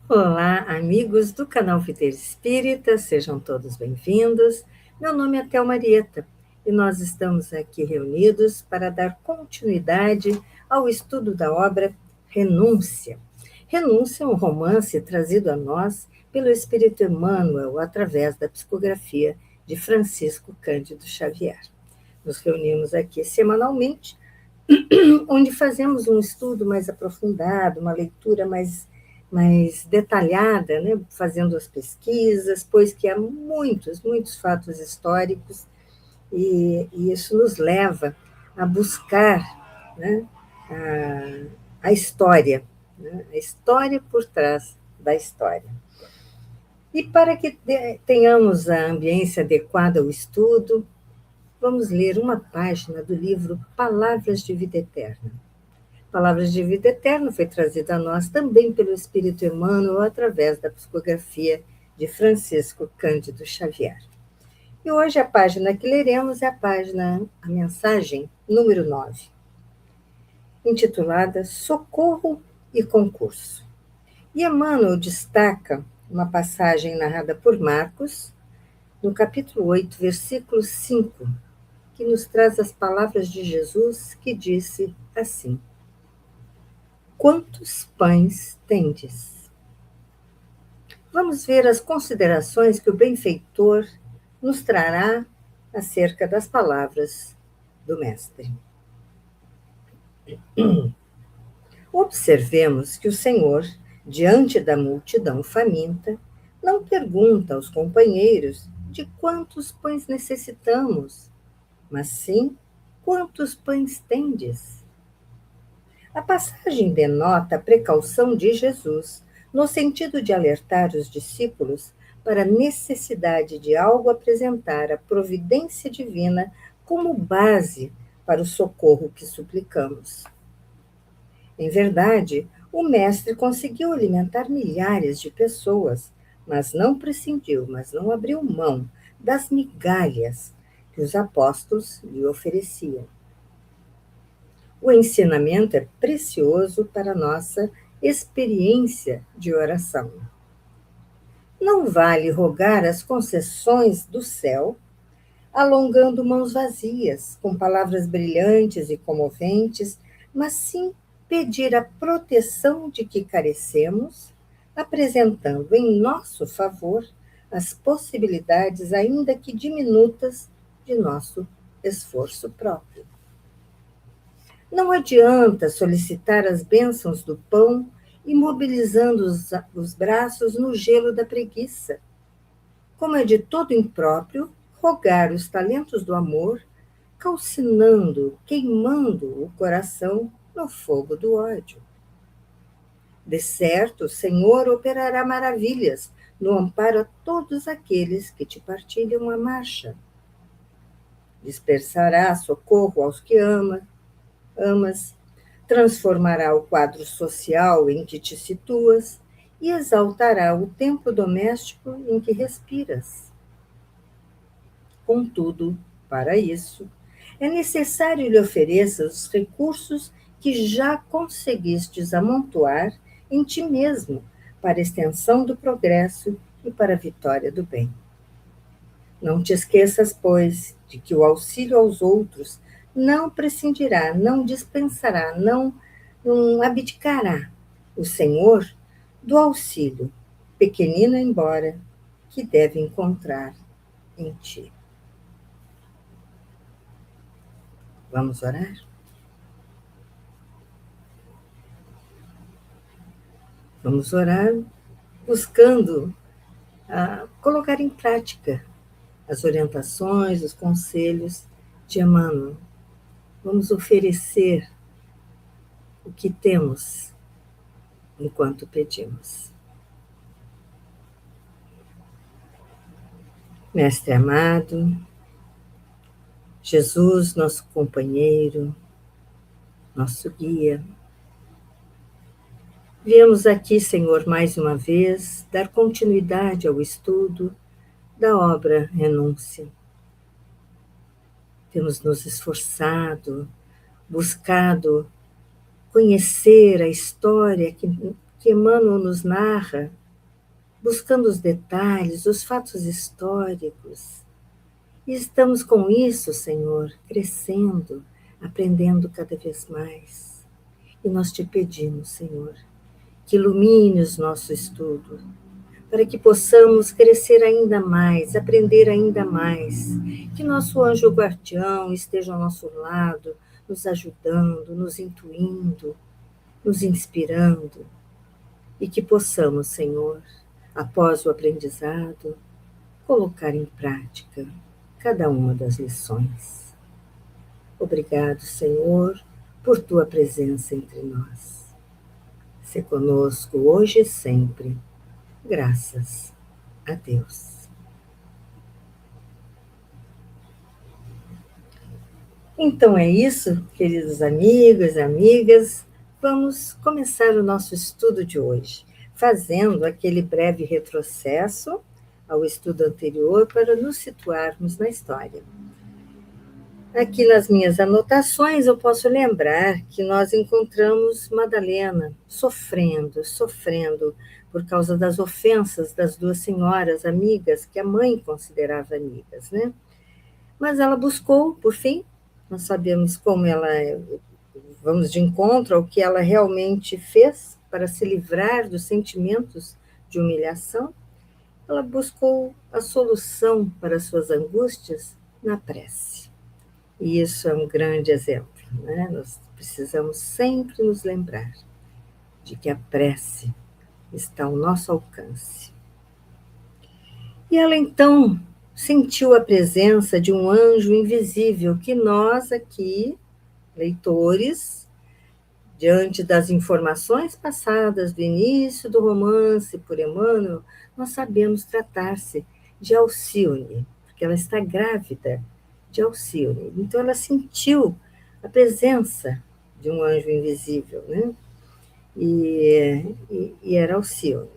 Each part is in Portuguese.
Olá, amigos do canal Vida Espírita, sejam todos bem-vindos. Meu nome é Thelma Marieta e nós estamos aqui reunidos para dar continuidade ao estudo da obra Renúncia. Renúncia é um romance trazido a nós pelo Espírito Emmanuel através da psicografia de Francisco Cândido Xavier. Nos reunimos aqui semanalmente, onde fazemos um estudo mais aprofundado, uma leitura mais detalhada, né, fazendo as pesquisas, pois que há muitos fatos históricos e isso nos leva a buscar, né, a história, né, a história por trás da história. E para que tenhamos a ambiência adequada ao estudo, vamos ler uma página do livro Palavras de Vida Eterna. Palavras de Vida Eterna foi trazida a nós também pelo Espírito Emmanuel através da psicografia de Francisco Cândido Xavier. E hoje a página que leremos é a mensagem número 9, intitulada Socorro e Concurso. E Emmanuel destaca uma passagem narrada por Marcos, no capítulo 8, versículo 5, que nos traz as palavras de Jesus, que disse assim: Quantos pães tendes? Vamos ver as considerações que o benfeitor nos trará acerca das palavras do Mestre. Observemos que o Senhor, diante da multidão faminta, não pergunta aos companheiros de quantos pães necessitamos, mas sim quantos pães tendes. A passagem denota a precaução de Jesus, no sentido de alertar os discípulos para a necessidade de algo apresentar a providência divina como base para o socorro que suplicamos. Em verdade, o Mestre conseguiu alimentar milhares de pessoas, mas não abriu mão das migalhas que os apóstolos lhe ofereciam. O ensinamento é precioso para a nossa experiência de oração. Não vale rogar as concessões do céu, alongando mãos vazias, com palavras brilhantes e comoventes, mas sim pedir a proteção de que carecemos, apresentando em nosso favor as possibilidades, ainda que diminutas, de nosso esforço próprio. Não adianta solicitar as bênçãos do pão, imobilizando os braços no gelo da preguiça. Como é de todo impróprio rogar os talentos do amor, calcinando, queimando o coração no fogo do ódio. De certo, o Senhor operará maravilhas no amparo a todos aqueles que te partilham a marcha. Dispersará socorro aos que amas, transformará o quadro social em que te situas e exaltará o templo doméstico em que respiras. Contudo, para isso, é necessário lhe ofereças os recursos que já conseguistes amontoar em ti mesmo para a extensão do progresso e para a vitória do bem. Não te esqueças, pois, de que o auxílio aos outros não prescindirá, não dispensará, não abdicará o Senhor do auxílio, pequenino embora, que deve encontrar em ti. Vamos orar? Vamos orar buscando colocar em prática as orientações, os conselhos de Emmanuel. Vamos oferecer o que temos enquanto pedimos. Mestre amado, Jesus, nosso companheiro, nosso guia, viemos aqui, Senhor, mais uma vez, dar continuidade ao estudo da obra Renúncia. Temos nos esforçado, buscado conhecer a história que que Emmanuel nos narra, buscando os detalhes, os fatos históricos. E estamos com isso, Senhor, crescendo, aprendendo cada vez mais. E nós te pedimos, Senhor, que ilumine os nossos estudos, para que possamos crescer ainda mais, aprender ainda mais, que nosso anjo guardião esteja ao nosso lado, nos ajudando, nos intuindo, nos inspirando, e que possamos, Senhor, após o aprendizado, colocar em prática cada uma das lições. Obrigado, Senhor, por tua presença entre nós. Se conosco hoje e sempre. Graças a Deus. Então é isso, queridos amigos e amigas. Vamos começar o nosso estudo de hoje, fazendo aquele breve retrocesso ao estudo anterior para nos situarmos na história. Aqui nas minhas anotações eu posso lembrar que nós encontramos Madalena sofrendo por causa das ofensas das duas senhoras amigas, que a mãe considerava amigas, né? Mas ela buscou, por fim, nós sabemos como ela, vamos de encontro ao que ela realmente fez para se livrar dos sentimentos de humilhação. Ela buscou a solução para suas angústias na prece. E isso é um grande exemplo, né? Nós precisamos sempre nos lembrar de que a prece está ao nosso alcance. E ela então sentiu a presença de um anjo invisível que nós aqui, leitores, diante das informações passadas do início do romance por Emmanuel, nós sabemos tratar-se de Alcione, porque ela está grávida de Alcione. Então ela sentiu a presença de um anjo invisível, né? E era Alcione.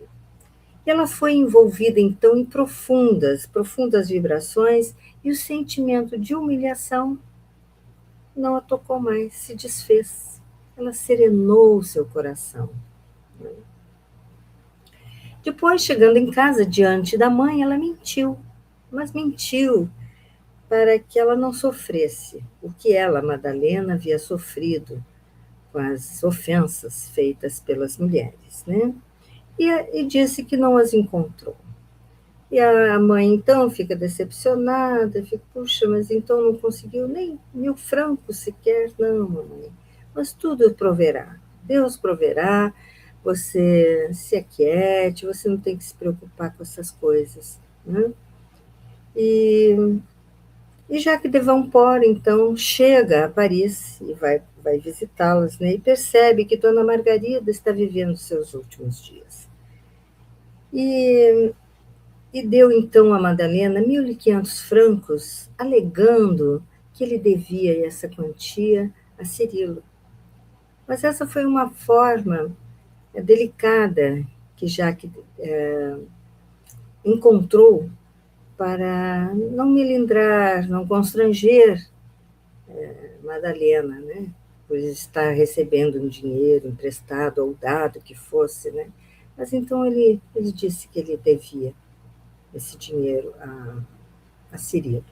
E ela foi envolvida então em profundas vibrações, e o sentimento de humilhação não a tocou mais, se desfez. Ela serenou seu coração. Depois, chegando em casa diante da mãe, ela mentiu, mas mentiu para que ela não sofresse o que ela, Madalena, havia sofrido com as ofensas feitas pelas mulheres, né? E disse que não as encontrou. E a mãe, então, fica decepcionada, fica, puxa, mas então não conseguiu nem 1.000 francos sequer? Não, mamãe, mas tudo proverá. Deus proverá, você se aquiete, você não tem que se preocupar com essas coisas, né? E Jacques de Vaumport, então, chega a Paris e vai visitá-las, né? E percebe que Dona Margarida está vivendo seus últimos dias. E deu então a Madalena 1.500 francos, alegando que ele devia essa quantia a Cirilo. Mas essa foi uma forma delicada que Jacques encontrou para não melindrar, não constranger Madalena, né? Por estar recebendo um dinheiro emprestado ou dado que fosse, né? Mas então ele disse que ele devia esse dinheiro a Cirilo.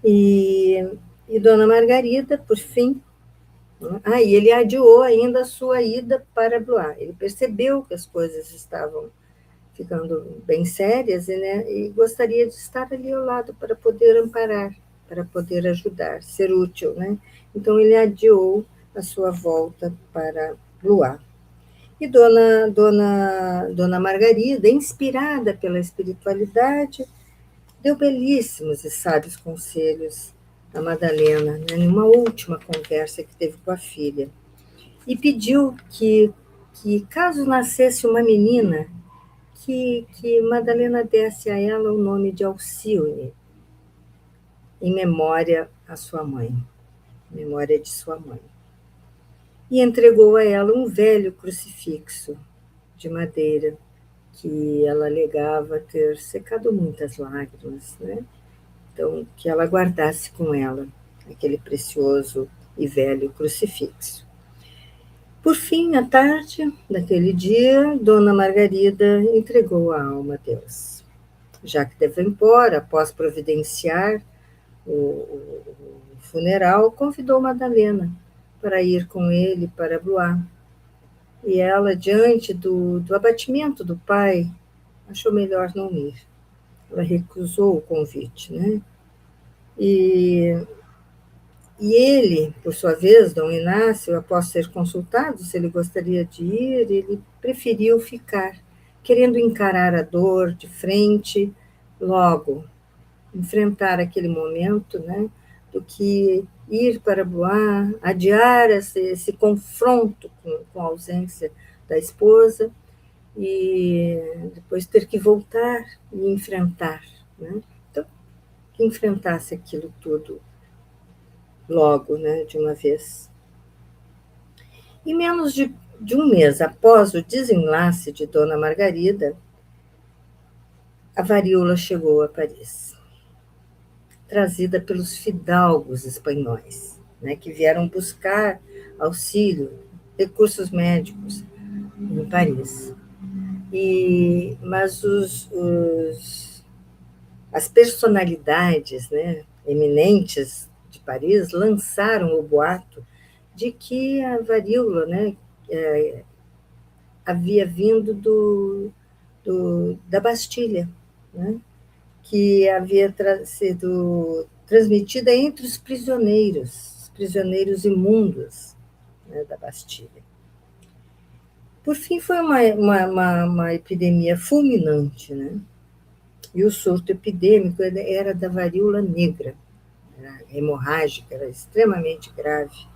E Dona Margarida, por fim, e ele adiou ainda a sua ida para Blois. Ele percebeu que as coisas estavam ficando bem sérias, né, e gostaria de estar ali ao lado para poder amparar, para poder ajudar, ser útil, né? Então ele adiou a sua volta para Blois. E Dona Margarida, inspirada pela espiritualidade, deu belíssimos e sábios conselhos a Madalena, né, numa última conversa que teve com a filha. E pediu que caso nascesse uma menina, que Madalena desse a ela o nome de Alcione, em memória à sua mãe, em memória de sua mãe. E entregou a ela um velho crucifixo de madeira, que ela alegava ter secado muitas lágrimas, né? Então, que ela guardasse com ela aquele precioso e velho crucifixo. Por fim, à tarde daquele dia, Dona Margarida entregou a alma a Deus. Já que Davenport, após providenciar o funeral, convidou Madalena para ir com ele para Blois. E ela, diante do abatimento do pai, achou melhor não ir. Ela recusou o convite, né? E, e ele, por sua vez, Dom Inácio, após ser consultado se ele gostaria de ir, ele preferiu ficar, querendo encarar a dor de frente logo, enfrentar aquele momento, né, do que ir para Blois, adiar esse confronto com a ausência da esposa e depois ter que voltar e enfrentar, né? Então, que enfrentasse aquilo tudo logo, né, de uma vez. E menos de um mês após o desenlace de Dona Margarida, a varíola chegou a Paris, trazida pelos fidalgos espanhóis, né, que vieram buscar auxílio, recursos médicos em Paris. Mas as personalidades, né, eminentes de Paris lançaram o boato de que a varíola, né, havia vindo da Bastilha, né, que havia sido transmitida entre os prisioneiros imundos, né, da Bastilha. Por fim, foi uma epidemia fulminante, né? E o surto epidêmico era da varíola negra, era hemorrágica, era extremamente grave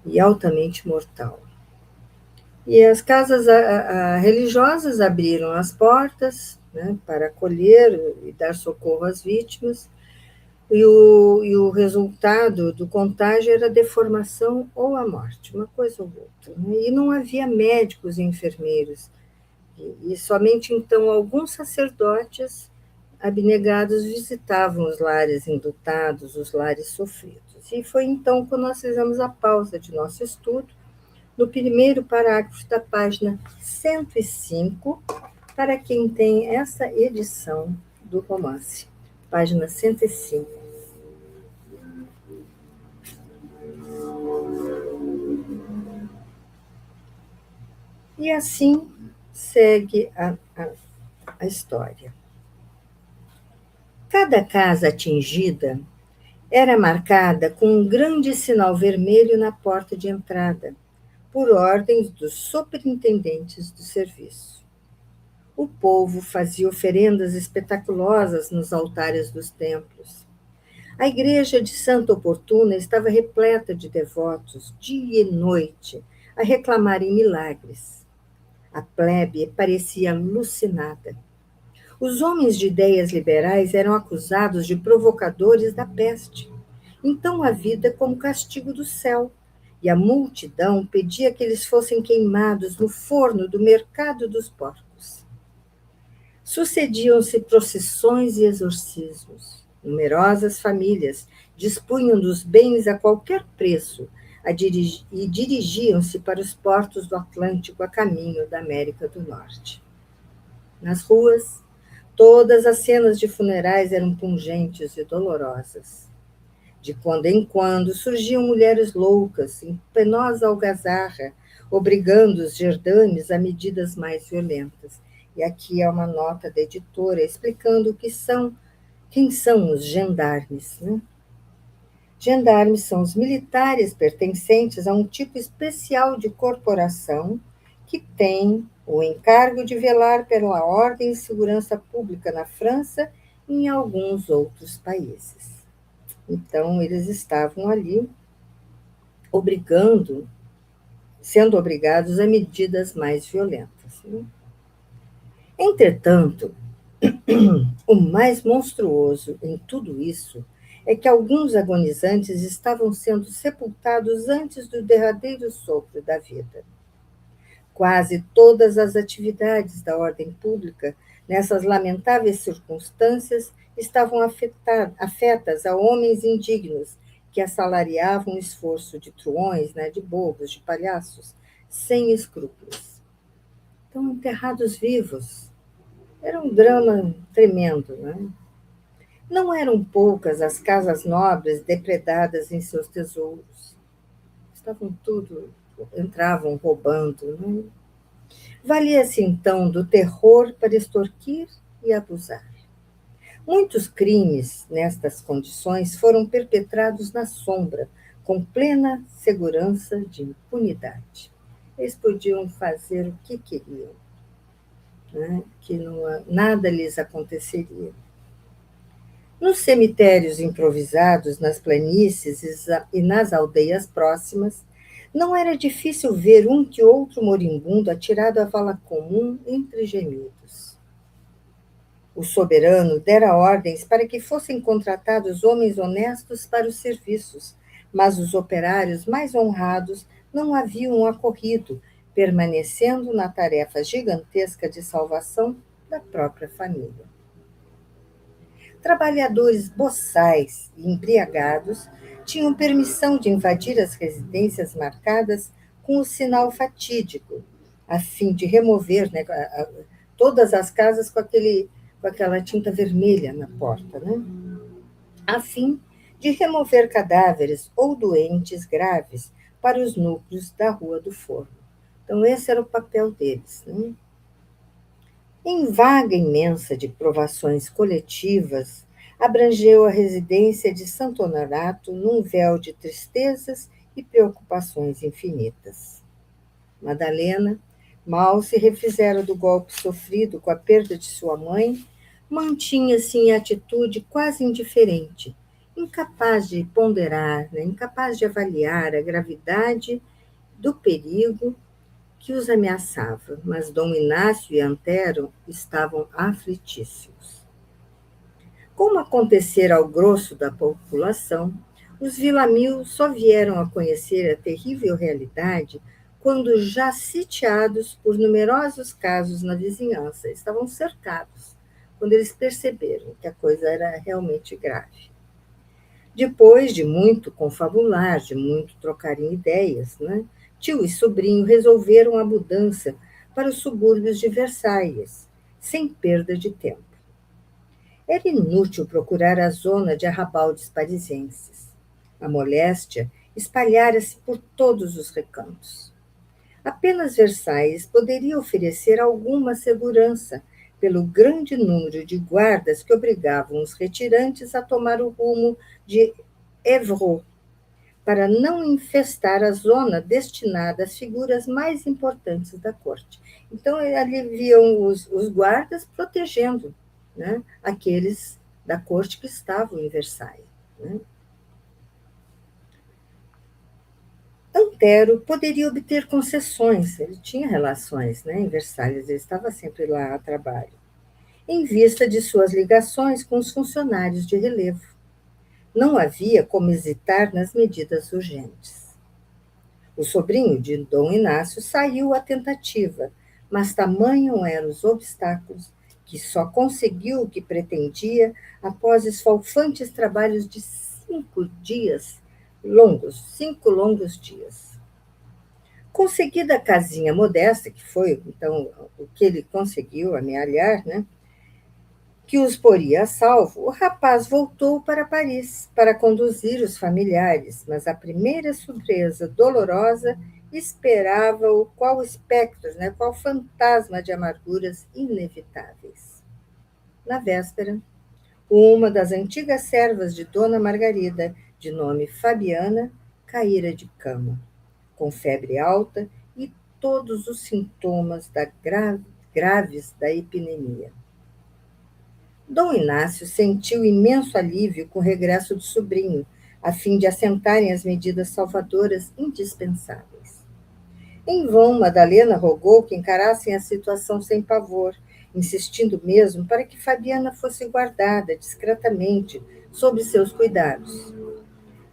e altamente mortal. E as casas religiosas abriram as portas, né, para acolher e dar socorro às vítimas, e o resultado do contágio era a deformação ou a morte, uma coisa ou outra. Né? E não havia médicos e enfermeiros, e somente então alguns sacerdotes abnegados visitavam os lares enlutados, os lares sofridos. E foi então que nós fizemos a pausa de nosso estudo, no primeiro parágrafo da página 105, para quem tem essa edição do romance. Página 105. E assim segue a história. Cada casa atingida era marcada com um grande sinal vermelho na porta de entrada, por ordens dos superintendentes do serviço. O povo fazia oferendas espetaculosas nos altares dos templos. A igreja de Santa Oportuna estava repleta de devotos, dia e noite, a reclamarem milagres. A plebe parecia alucinada. Os homens de ideias liberais eram acusados de provocadores da peste. Então a vida como castigo do céu, e a multidão pedia que eles fossem queimados no forno do mercado dos porcos. Sucediam-se procissões e exorcismos. Numerosas famílias dispunham dos bens a qualquer preço e dirigiam-se para os portos do Atlântico a caminho da América do Norte. Nas ruas, todas as cenas de funerais eram pungentes e dolorosas. De quando em quando surgiam mulheres loucas, em penosa algazarra, obrigando os gerdames a medidas mais violentas. E aqui é uma nota da editora explicando quem são os gendarmes. Né? Gendarmes são os militares pertencentes a um tipo especial de corporação que tem o encargo de velar pela ordem e segurança pública na França e em alguns outros países. Então, eles estavam ali sendo obrigados a medidas mais violentas. Né? Entretanto, o mais monstruoso em tudo isso é que alguns agonizantes estavam sendo sepultados antes do derradeiro sopro da vida. Quase todas as atividades da ordem pública, nessas lamentáveis circunstâncias, estavam afetas a homens indignos que assalariavam o esforço de truões, né, de bobos, de palhaços, sem escrúpulos. Estão enterrados vivos. Era um drama tremendo, né? Não eram poucas as casas nobres depredadas em seus tesouros. Estavam tudo, entravam roubando, né? Valia-se então do terror para extorquir e abusar. Muitos crimes nestas condições foram perpetrados na sombra, com plena segurança de impunidade. Eles podiam fazer o que queriam, né? Que não, nada lhes aconteceria. Nos cemitérios improvisados, nas planícies e nas aldeias próximas, não era difícil ver um que outro moribundo atirado à vala comum entre gemidos. O soberano dera ordens para que fossem contratados homens honestos para os serviços, mas os operários mais honrados não haviam acorrido, permanecendo na tarefa gigantesca de salvação da própria família. Trabalhadores boçais e embriagados tinham permissão de invadir as residências marcadas com o sinal fatídico, a fim de remover, né, todas as casas com aquela tinta vermelha na porta, né, a fim de remover cadáveres ou doentes graves para os núcleos da Rua do Forno. Então, esse era o papel deles. Né? Em vaga imensa de provações coletivas, abrangeu a residência de Santo Honorato num véu de tristezas e preocupações infinitas. Madalena, mal se refizera do golpe sofrido com a perda de sua mãe, mantinha-se em atitude quase indiferente, incapaz de ponderar, né, incapaz de avaliar a gravidade do perigo que os ameaçava, mas Dom Inácio e Antero estavam aflitíssimos. Como acontecera ao grosso da população, os Villamil só vieram a conhecer a terrível realidade quando já sitiados por numerosos casos na vizinhança, estavam cercados, quando eles perceberam que a coisa era realmente grave. Depois de muito confabular, de muito trocarem ideias, né, tio e sobrinho resolveram a mudança para os subúrbios de Versailles, sem perda de tempo. Era inútil procurar a zona de arrabaldes parisienses. A moléstia espalhara-se por todos os recantos. Apenas Versailles poderia oferecer alguma segurança pelo grande número de guardas que obrigavam os retirantes a tomar o rumo de Évreux, para não infestar a zona destinada às figuras mais importantes da corte. Então, ali haviam os guardas protegendo, né, aqueles da corte que estavam em Versailles. Né. Antero poderia obter concessões, ele tinha relações, né, em Versalhes, ele estava sempre lá a trabalho, em vista de suas ligações com os funcionários de relevo. Não havia como hesitar nas medidas urgentes. O sobrinho de Dom Inácio saiu à tentativa, mas tamanhos eram os obstáculos que só conseguiu o que pretendia após esfalfantes trabalhos de 5 longos dias. Conseguida a casinha modesta, que foi, então, o que ele conseguiu amealhar, né, que os poria a salvo, o rapaz voltou para Paris para conduzir os familiares, mas a primeira surpresa dolorosa esperava-o qual espectro, né, qual fantasma de amarguras inevitáveis. Na véspera, uma das antigas servas de Dona Margarida, de nome Fabiana, caíra de cama, com febre alta e todos os sintomas graves da epidemia. Dom Inácio sentiu imenso alívio com o regresso do sobrinho, a fim de assentarem as medidas salvadoras indispensáveis. Em vão, Madalena rogou que encarassem a situação sem pavor, insistindo mesmo para que Fabiana fosse guardada discretamente sob seus cuidados.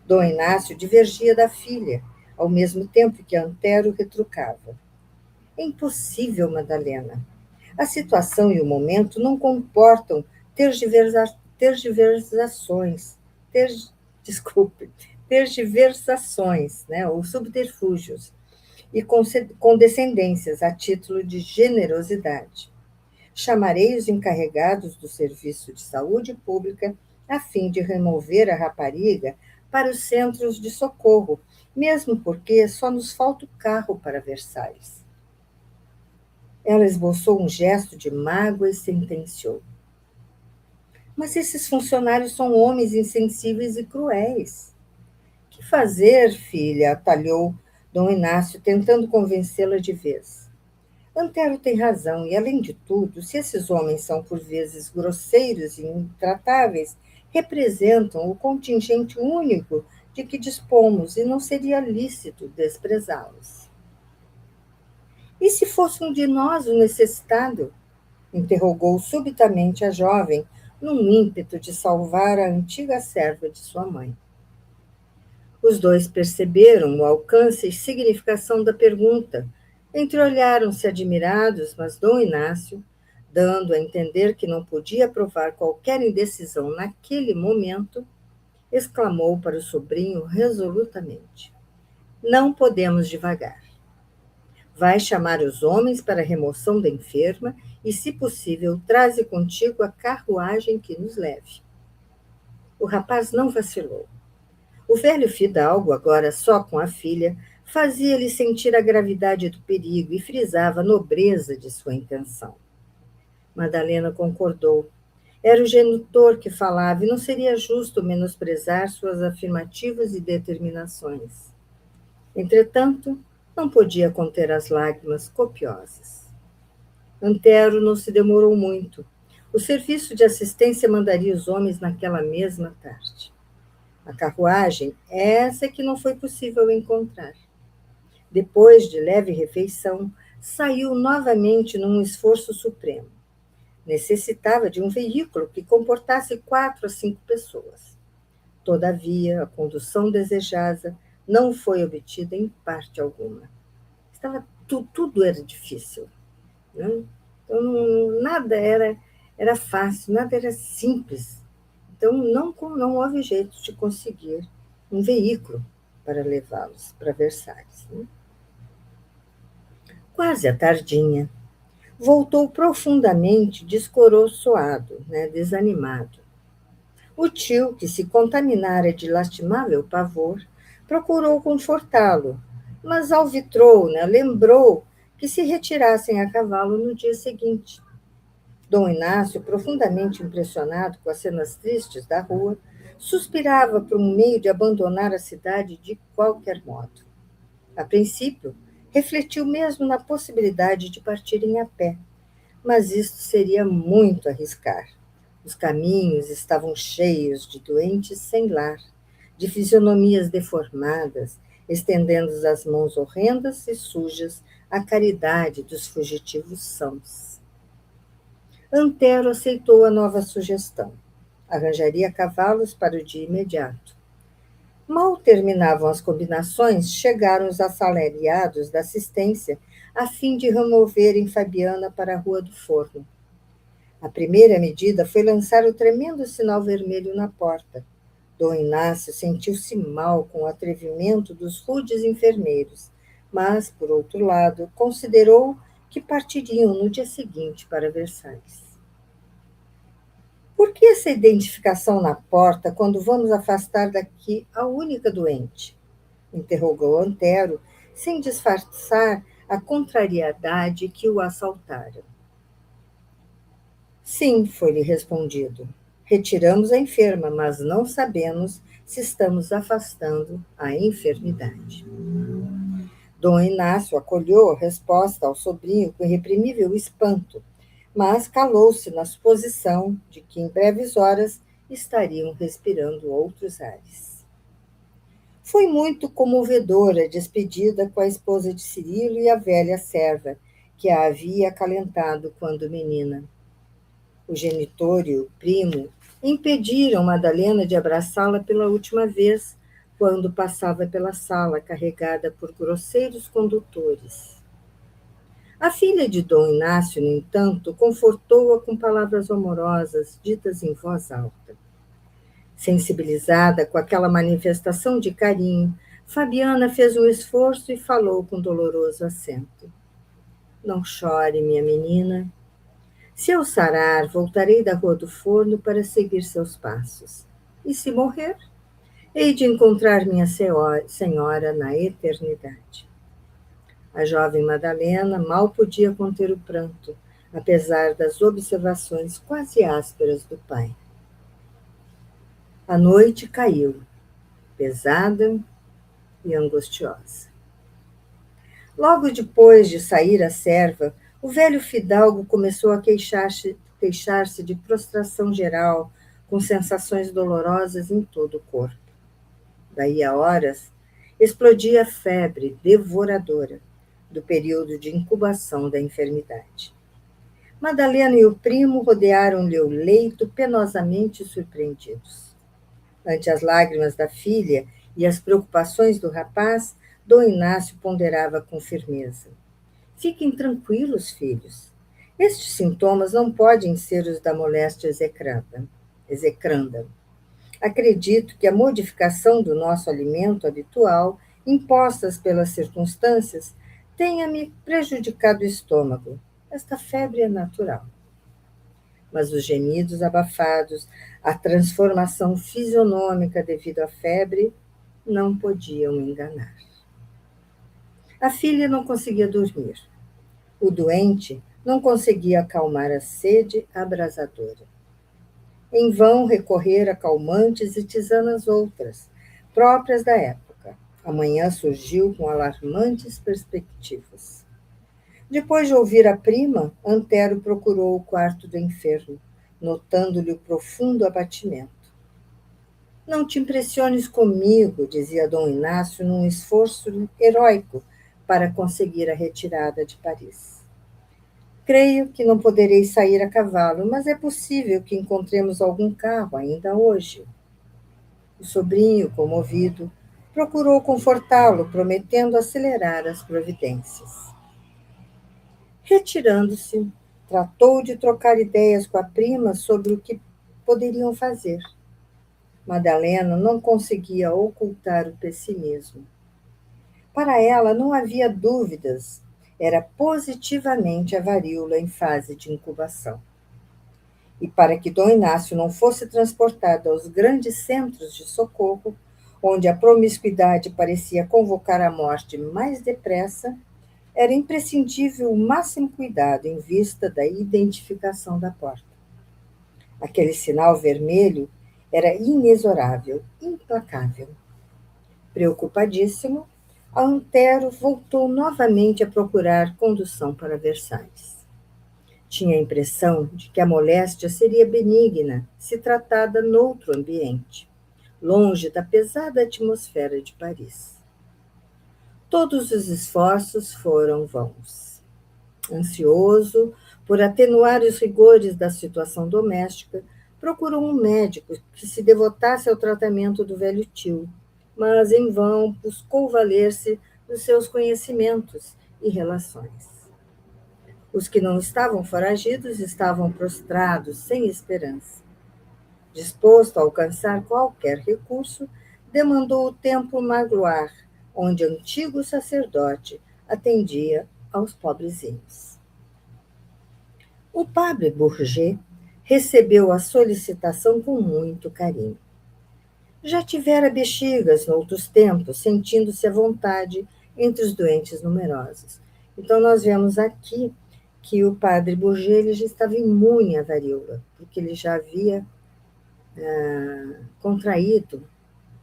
Dom Inácio divergia da filha, ao mesmo tempo que Antero retrucava. É impossível, Madalena. A situação e o momento não comportam tergiversações, desculpe, tergiversações, né, ou subterfúgios. e condescendências a título de generosidade. Chamarei os encarregados do serviço de saúde pública a fim de remover a rapariga para os centros de socorro, mesmo porque só nos falta o carro para Versalhes. Ela esboçou um gesto de mágoa e sentenciou: mas esses funcionários são homens insensíveis e cruéis. Que fazer, filha? Atalhou Dom Inácio, tentando convencê-la de vez. Antero tem razão, e, além de tudo, se esses homens são por vezes grosseiros e intratáveis, representam o contingente único de que dispomos, e não seria lícito desprezá-los. E se fosse um de nós o necessitado? Interrogou subitamente a jovem, num ímpeto de salvar a antiga serva de sua mãe. Os dois perceberam o alcance e significação da pergunta. Entreolharam-se admirados, mas Dom Inácio, dando a entender que não podia provar qualquer indecisão naquele momento, exclamou para o sobrinho resolutamente: não podemos divagar. Vai chamar os homens para a remoção da enferma e, se possível, traze contigo a carruagem que nos leve. O rapaz não vacilou. O velho fidalgo, agora só com a filha, fazia-lhe sentir a gravidade do perigo e frisava a nobreza de sua intenção. Madalena concordou. Era o genitor que falava e não seria justo menosprezar suas afirmativas e determinações. Entretanto, não podia conter as lágrimas copiosas. Antero não se demorou muito. O serviço de assistência mandaria os homens naquela mesma tarde. A carruagem, essa é que não foi possível encontrar. Depois de leve refeição, saiu novamente num esforço supremo. Necessitava de um veículo que comportasse 4 a 5 pessoas. Todavia, a condução desejada não foi obtida em parte alguma. Tudo era difícil. Né? Então, nada era fácil, nada era simples. Então, não houve jeito de conseguir um veículo para levá-los para Versalhes. Né? Quase à tardinha, voltou profundamente descoroçoado, né, desanimado. O tio, que se contaminara de lastimável pavor, procurou confortá-lo, mas alvitrou, né, lembrou que se retirassem a cavalo no dia seguinte. Dom Inácio, profundamente impressionado com as cenas tristes da rua, suspirava por um meio de abandonar a cidade de qualquer modo. A princípio, refletiu mesmo na possibilidade de partirem a pé, mas isto seria muito arriscar. Os caminhos estavam cheios de doentes sem lar, de fisionomias deformadas, estendendo as mãos horrendas e sujas à caridade dos fugitivos sãos. Antero aceitou a nova sugestão. Arranjaria cavalos para o dia imediato. Mal terminavam as combinações, chegaram os assalariados da assistência a fim de removerem Fabiana para a Rua do Forno. A primeira medida foi lançar o tremendo sinal vermelho na porta. Dom Inácio sentiu-se mal com o atrevimento dos rudes enfermeiros, mas, por outro lado, considerou que partiriam no dia seguinte para Versalhes. Por que essa identificação na porta quando vamos afastar daqui a única doente? Interrogou Antero, sem disfarçar a contrariedade que o assaltara. Sim, foi-lhe respondido. Retiramos a enferma, mas não sabemos se estamos afastando a enfermidade. Dom Inácio acolheu a resposta ao sobrinho com irreprimível espanto, mas calou-se na suposição de que em breves horas estariam respirando outros ares. Foi muito comovedora a despedida com a esposa de Cirilo e a velha serva, que a havia acalentado quando menina. O genitor e o primo impediram Madalena de abraçá-la pela última vez, quando passava pela sala carregada por grosseiros condutores. A filha de Dom Inácio, no entanto, confortou-a com palavras amorosas, ditas em voz alta. Sensibilizada com aquela manifestação de carinho, Fabiana fez um esforço e falou com doloroso acento. Não chore, minha menina. Se eu sarar, voltarei da Rua do Forno para seguir seus passos. E se morrer, hei de encontrar minha senhora na eternidade. A jovem Madalena mal podia conter o pranto, apesar das observações quase ásperas do pai. A noite caiu, pesada e angustiosa. Logo depois de sair a serva, o velho fidalgo começou a queixar-se de prostração geral, com sensações dolorosas em todo o corpo. Daí a horas, explodia a febre devoradora do período de incubação da enfermidade. Madalena e o primo rodearam-lhe o leito penosamente surpreendidos. Ante as lágrimas da filha e as preocupações do rapaz, Dom Inácio ponderava com firmeza. Fiquem tranquilos, filhos. Estes sintomas não podem ser os da moléstia execranda. Acredito que a modificação do nosso alimento habitual, impostas pelas circunstâncias, tenha me prejudicado o estômago. Esta febre é natural. Mas os gemidos abafados, a transformação fisionômica devido à febre, não podiam me enganar. A filha não conseguia dormir. O doente não conseguia acalmar a sede abrasadora. Em vão recorrer a calmantes e tisanas outras, próprias da época. A manhã surgiu com alarmantes perspectivas. Depois de ouvir a prima, Antero procurou o quarto do enfermo, notando-lhe o profundo abatimento. Não te impressiones comigo, dizia Dom Inácio num esforço heróico para conseguir a retirada de Paris. Creio que não poderei sair a cavalo, mas é possível que encontremos algum carro ainda hoje. O sobrinho, comovido, procurou confortá-lo, prometendo acelerar as providências. Retirando-se, tratou de trocar ideias com a prima sobre o que poderiam fazer. Madalena não conseguia ocultar o pessimismo. Para ela não havia dúvidas, era positivamente a varíola em fase de incubação. E para que Dom Inácio não fosse transportado aos grandes centros de socorro, onde a promiscuidade parecia convocar a morte mais depressa, era imprescindível o máximo cuidado em vista da identificação da porta. Aquele sinal vermelho era inexorável, implacável. Preocupadíssimo, Antero voltou novamente a procurar condução para Versalhes. Tinha a impressão de que a moléstia seria benigna se tratada noutro ambiente, longe da pesada atmosfera de Paris. Todos os esforços foram vãos. Ansioso por atenuar os rigores da situação doméstica, procurou um médico que se devotasse ao tratamento do velho tio, mas em vão buscou valer-se dos seus conhecimentos e relações. Os que não estavam foragidos estavam prostrados, sem esperança. Disposto a alcançar qualquer recurso, demandou o templo Magloire, onde antigo sacerdote atendia aos pobrezinhos. O padre Bourget recebeu a solicitação com muito carinho. Já tivera bexigas noutros tempos, sentindo-se à vontade entre os doentes numerosos. Então, nós vemos aqui que o padre Bourget ele já estava imune à varíola, porque ele já havia contraído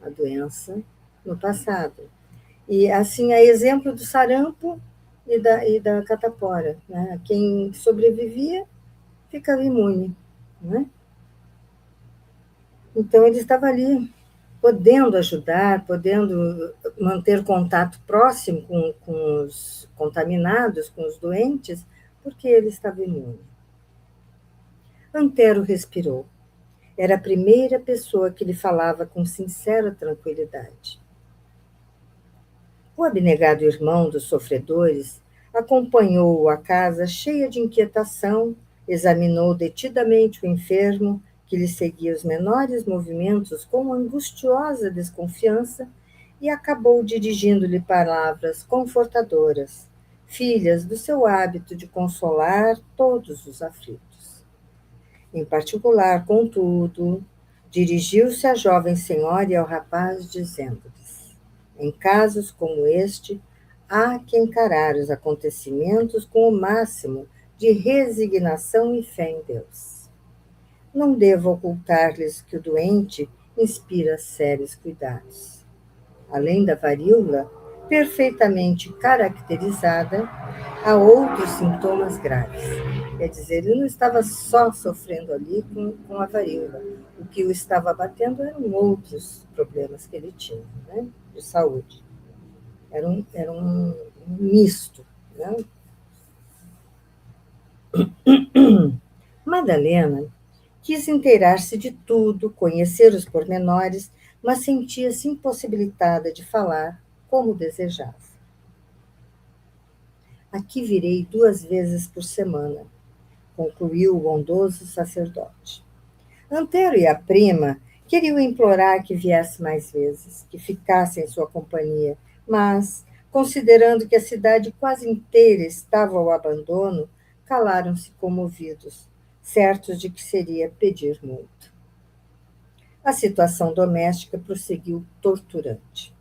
a doença no passado. E, assim, a exemplo do sarampo e da catapora, né? Quem sobrevivia ficava imune, né? Então, ele estava ali, podendo ajudar, podendo manter contato próximo com os contaminados, com os doentes, porque ele estava imune. Antero respirou. Era a primeira pessoa que lhe falava com sincera tranquilidade. O abnegado irmão dos sofredores acompanhou-o à casa cheia de inquietação, examinou detidamente o enfermo, que lhe seguia os menores movimentos com angustiosa desconfiança, e acabou dirigindo-lhe palavras confortadoras, filhas do seu hábito de consolar todos os aflitos. Em particular, contudo, dirigiu-se à jovem senhora e ao rapaz, dizendo-lhes: em casos como este, há que encarar os acontecimentos com o máximo de resignação e fé em Deus. Não devo ocultar-lhes que o doente inspira sérios cuidados. Além da varíola, perfeitamente caracterizada, há outros sintomas graves. Quer dizer, ele não estava só sofrendo ali com a varíola. O que o estava abatendo eram outros problemas que ele tinha, né, de saúde. Era um misto. Né? Madalena quis inteirar-se de tudo, conhecer os pormenores, mas sentia-se impossibilitada de falar como desejava. Aqui virei 2 vezes por semana, concluiu o bondoso sacerdote. Antero e a prima queriam implorar que viesse mais vezes, que ficasse em sua companhia, mas, considerando que a cidade quase inteira estava ao abandono, calaram-se comovidos, certos de que seria pedir muito. A situação doméstica prosseguiu torturante.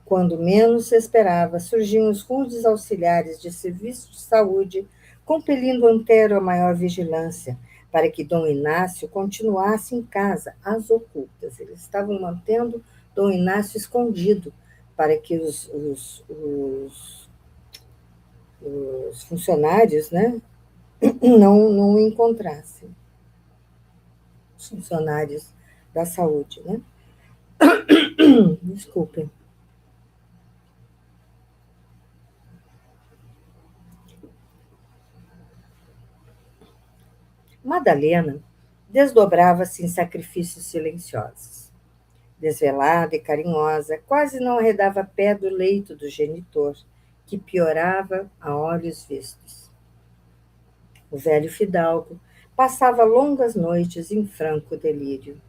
Quando menos se esperava, surgiam os rudes auxiliares de serviço de saúde, compelindo Antero a maior vigilância, para que Dom Inácio continuasse em casa, às ocultas. Eles estavam mantendo Dom Inácio escondido, para que os funcionários, né, não o encontrassem. Os funcionários da saúde. Né? Desculpem. Madalena desdobrava-se em sacrifícios silenciosos. Desvelada e carinhosa, quase não arredava pé do leito do genitor, que piorava a olhos vistos. O velho fidalgo passava longas noites em franco delírio.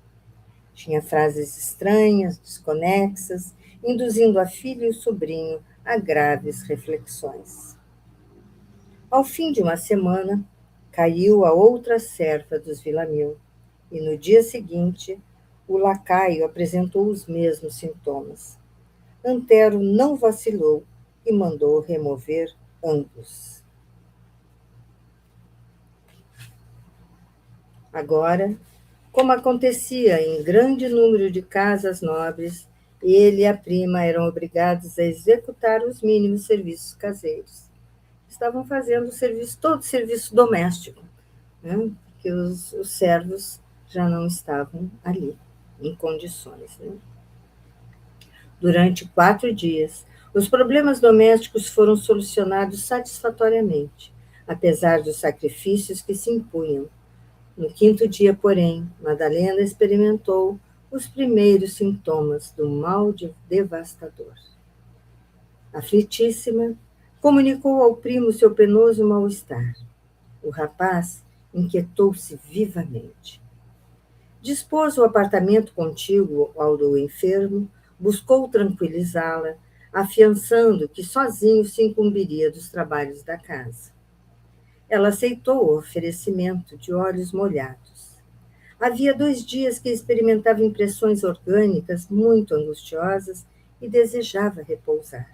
Tinha frases estranhas, desconexas, induzindo a filha e o sobrinho a graves reflexões. Ao fim de uma semana, caiu a outra serva dos Villamil, e no dia seguinte, o lacaio apresentou os mesmos sintomas. Antero não vacilou e mandou remover ambos. Agora, como acontecia em grande número de casas nobres, ele e a prima eram obrigados a executar os mínimos serviços caseiros. Estavam fazendo todo o serviço doméstico, né? Porque os servos já não estavam ali, em condições. Né? Durante 4 dias, os problemas domésticos foram solucionados satisfatoriamente, apesar dos sacrifícios que se impunham. No quinto dia, porém, Madalena experimentou os primeiros sintomas do mal devastador. Aflitíssima, comunicou ao primo seu penoso mal-estar. O rapaz inquietou-se vivamente. Dispôs o apartamento contíguo ao do enfermo, buscou tranquilizá-la, afiançando que sozinho se incumbiria dos trabalhos da casa. Ela aceitou o oferecimento de olhos molhados. Havia 2 dias que experimentava impressões orgânicas muito angustiosas e desejava repousar.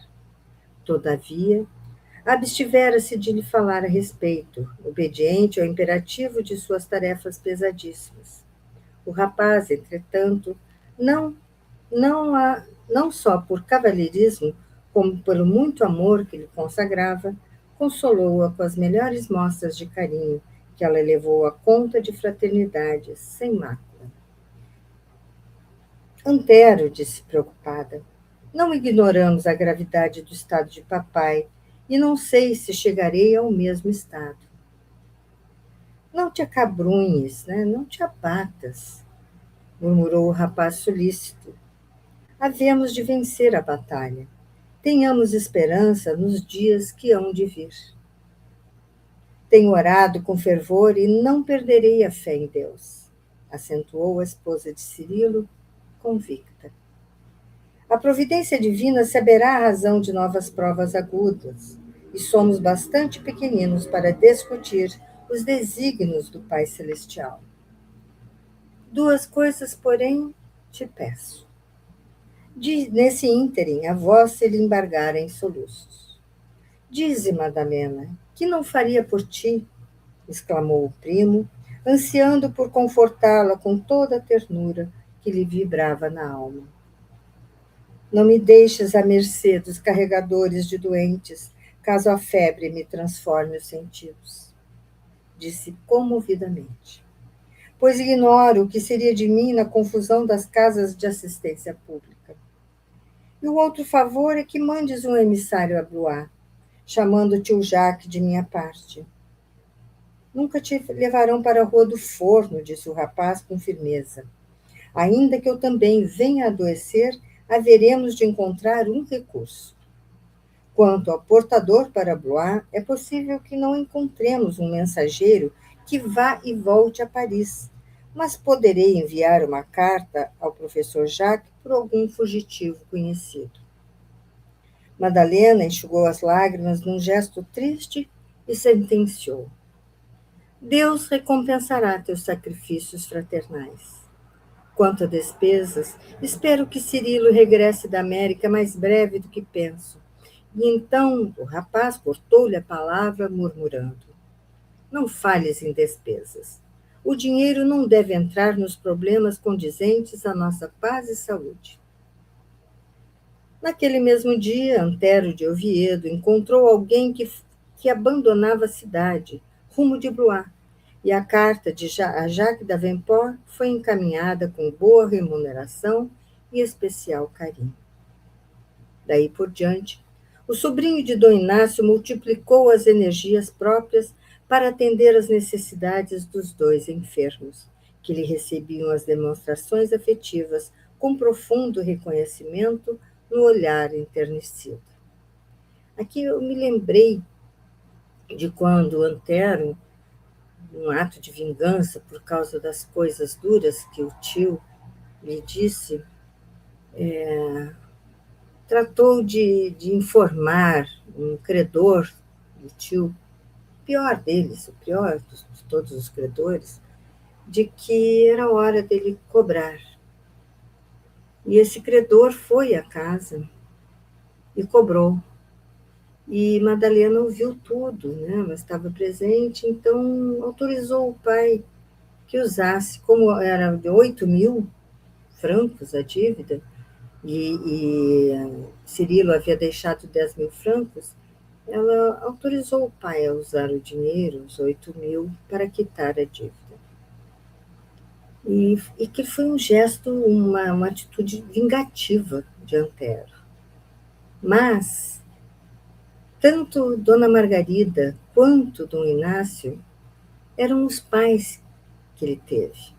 Todavia, abstivera-se de lhe falar a respeito, obediente ao imperativo de suas tarefas pesadíssimas. O rapaz, entretanto, não, não só por cavalheirismo, como pelo muito amor que lhe consagrava, consolou-a com as melhores mostras de carinho que ela levou à conta de fraternidade, sem mácula. Antero, disse preocupada, não ignoramos a gravidade do estado de papai e não sei se chegarei ao mesmo estado. Não te acabrunhes, né? Não te abatas, murmurou o rapaz solícito. Havemos de vencer a batalha. Tenhamos esperança nos dias que hão de vir. Tenho orado com fervor e não perderei a fé em Deus, acentuou a esposa de Cirilo, convicta. A providência divina saberá a razão de novas provas agudas, e somos bastante pequeninos para discutir os desígnios do Pai Celestial. Duas coisas, porém, te peço. Nesse ínterim, a voz se lhe embargara em soluços. Dize, Madalena, que não faria por ti? Exclamou o primo, ansiando por confortá-la com toda a ternura que lhe vibrava na alma. Não me deixes à mercê dos carregadores de doentes, caso a febre me transforme os sentidos, disse comovidamente. Pois ignoro o que seria de mim na confusão das casas de assistência pública. E o outro favor é que mandes um emissário a Blois, chamando o tio Jacques de minha parte. Nunca te levarão para a Rua do Forno, disse o rapaz com firmeza. Ainda que eu também venha a adoecer, haveremos de encontrar um recurso. Quanto ao portador para Blois, é possível que não encontremos um mensageiro que vá e volte a Paris, mas poderei enviar uma carta ao professor Jacques por algum fugitivo conhecido. Madalena enxugou as lágrimas num gesto triste e sentenciou. Deus recompensará teus sacrifícios fraternais. Quanto a despesas, espero que Cirilo regresse da América mais breve do que penso. E então o rapaz cortou-lhe a palavra, murmurando: Não fales em despesas. O dinheiro não deve entrar nos problemas condizentes à nossa paz e saúde. Naquele mesmo dia, Antero de Oviedo encontrou alguém que abandonava a cidade, rumo de Blois, e a carta a Jacques Davenport foi encaminhada com boa remuneração e especial carinho. Daí por diante, o sobrinho de Dom Inácio multiplicou as energias próprias para atender às necessidades dos dois enfermos, que lhe recebiam as demonstrações afetivas com profundo reconhecimento no olhar enternecido. Aqui eu me lembrei de quando Antero, num ato de vingança por causa das coisas duras que o tio lhe disse, tratou de informar um credor do tio, o pior deles, o pior de todos os credores, de que era hora dele cobrar. E esse credor foi à casa e cobrou. E Madalena ouviu tudo, né? Ela estava presente, então autorizou o pai que usasse, como era de 8.000 francos a dívida, e Cirilo havia deixado 10.000 francos, ela autorizou o pai a usar o dinheiro, os 8.000, para quitar a dívida. E que foi um gesto, uma atitude vingativa de Antero. Mas tanto Dona Margarida quanto Dom Inácio eram os pais que ele teve.